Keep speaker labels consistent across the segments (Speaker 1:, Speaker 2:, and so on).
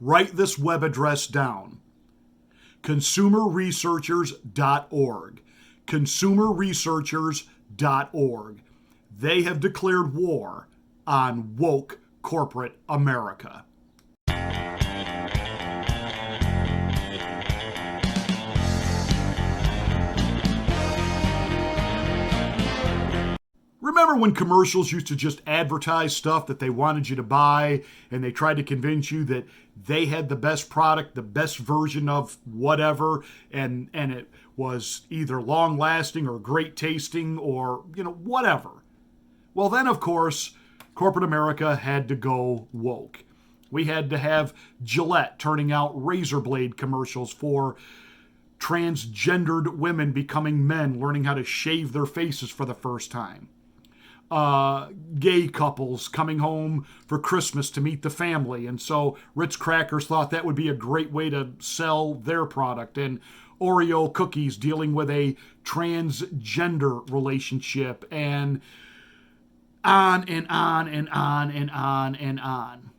Speaker 1: Write this web address down: consumerresearchers.org. Consumerresearchers.org. They have declared war on woke corporate America. Remember when commercials used to just advertise stuff that they wanted you to buy, and they tried to convince you that they had the best product, the best version of whatever, and it was either long lasting or great tasting or, whatever. Well, then, of course, corporate America had to go woke. We had to have Gillette turning out razor blade commercials for transgendered women becoming men, learning how to shave their faces for the first time. Gay couples coming home for Christmas to meet the family. And so Ritz Crackers thought that would be a great way to sell their product. And Oreo cookies dealing with a transgender relationship, and on and on and on and on and on.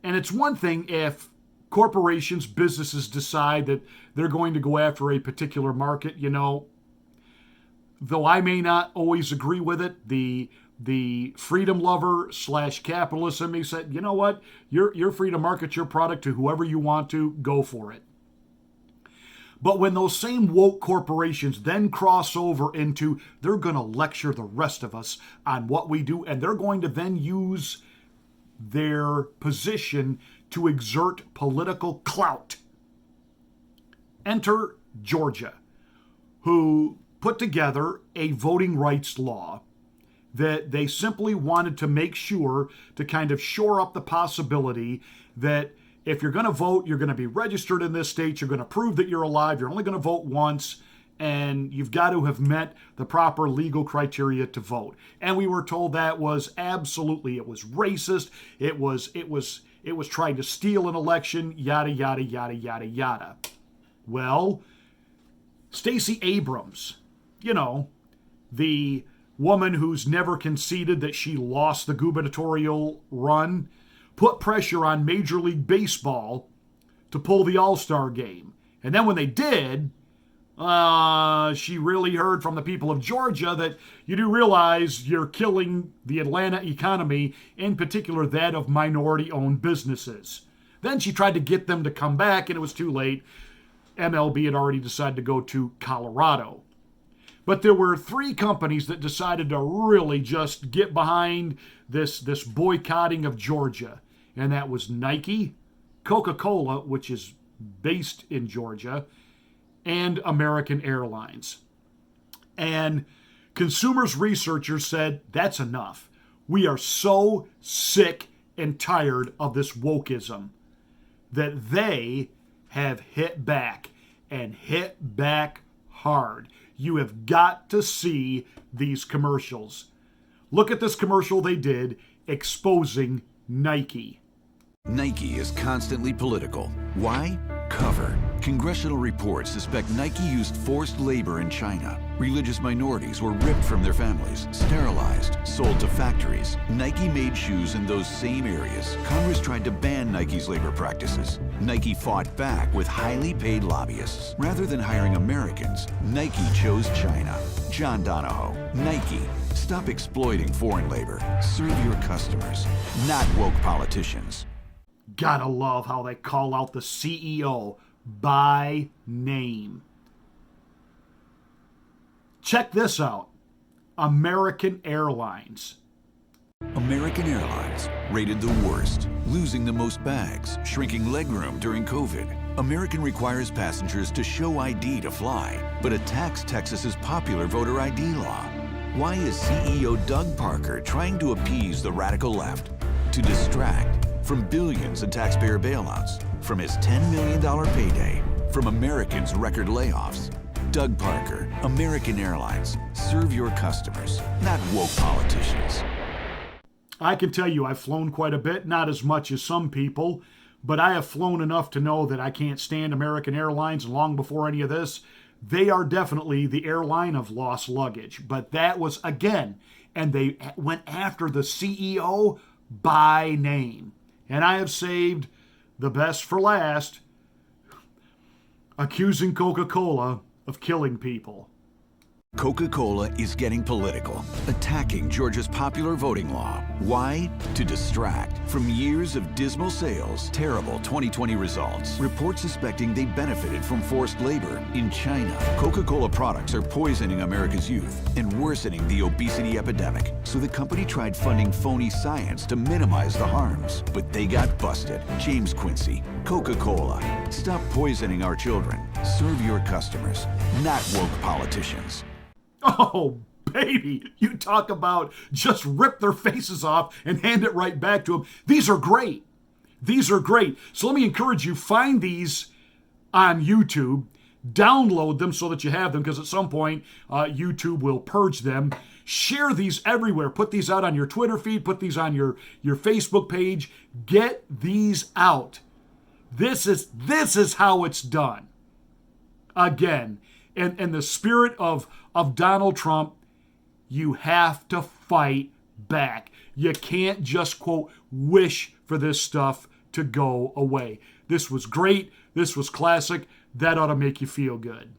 Speaker 1: And it's one thing if corporations, businesses decide that they're going to go after a particular market, though I may not always agree with it, the freedom lover / capitalist in me said, you know what, you're free to market your product to whoever you want to, go for it. But when those same woke corporations then cross over into, they're going to lecture the rest of us on what we do, and they're going to then use their position to exert political clout. Enter Georgia, who put together a voting rights law that they simply wanted to make sure to kind of shore up the possibility that if you're going to vote, you're going to be registered in this state, you're going to prove that you're alive, you're only going to vote once, and you've got to have met the proper legal criteria to vote. And we were told that was absolutely, it was racist, it was trying to steal an election, yada, yada, yada, yada, yada. Well, Stacey Abrams, the woman who's never conceded that she lost the gubernatorial run, put pressure on Major League Baseball to pull the All-Star game. And then when they did, she really heard from the people of Georgia that you do realize you're killing the Atlanta economy, in particular that of minority-owned businesses. Then she tried to get them to come back, and it was too late. MLB had already decided to go to Colorado. But there were 3 companies that decided to really just get behind this boycotting of Georgia. And that was Nike, Coca-Cola, which is based in Georgia, and American Airlines. And consumers researchers said, that's enough. We are so sick and tired of this wokeism that they have hit back, and hit back hard. You have got to see these commercials. Look at this commercial they did exposing Nike.
Speaker 2: Nike is constantly political. Why? Cover. Congressional reports suspect Nike used forced labor in China. Religious minorities were ripped from their families, sterilized, sold to factories. Nike made shoes in those same areas. Congress tried to ban Nike's labor practices. Nike fought back with highly paid lobbyists. Rather than hiring Americans, Nike chose China. John Donahoe, Nike. Stop exploiting foreign labor. Serve your customers, not woke politicians.
Speaker 1: Gotta love how they call out the CEO by name. Check this out. American Airlines.
Speaker 2: American Airlines, rated the worst, losing the most bags, shrinking legroom during COVID. American requires passengers to show ID to fly, but attacks Texas's popular voter ID law. Why is CEO Doug Parker trying to appease the radical left? To distract from billions in taxpayer bailouts, from his $10 million payday, from Americans' record layoffs. Doug Parker, American Airlines. Serve your customers, not woke politicians.
Speaker 1: I can tell you I've flown quite a bit, not as much as some people, but I have flown enough to know that I can't stand American Airlines long before any of this. They are definitely the airline of lost luggage. But that was, again, and they went after the CEO by name. And I have saved the best for last, accusing Coca-Cola of killing people.
Speaker 2: Coca-Cola is getting political, attacking Georgia's popular voting law. Why? To distract from years of dismal sales, terrible 2020 results, reports suspecting they benefited from forced labor. In China, Coca-Cola products are poisoning America's youth and worsening the obesity epidemic. So the company tried funding phony science to minimize the harms, but they got busted. James Quincy, Coca-Cola. Stop poisoning our children. Serve your customers, not woke politicians.
Speaker 1: Oh, baby, you talk about just rip their faces off and hand it right back to them. These are great. These are great. So let me encourage you, find these on YouTube, download them so that you have them, because at some point YouTube will purge them. Share these everywhere. Put these out on your Twitter feed. Put these on your Facebook page. Get these out. This is how it's done. Again, in the spirit of Donald Trump, you have to fight back. You can't just, quote, wish for this stuff to go away. This was great. This was classic. That ought to make you feel good.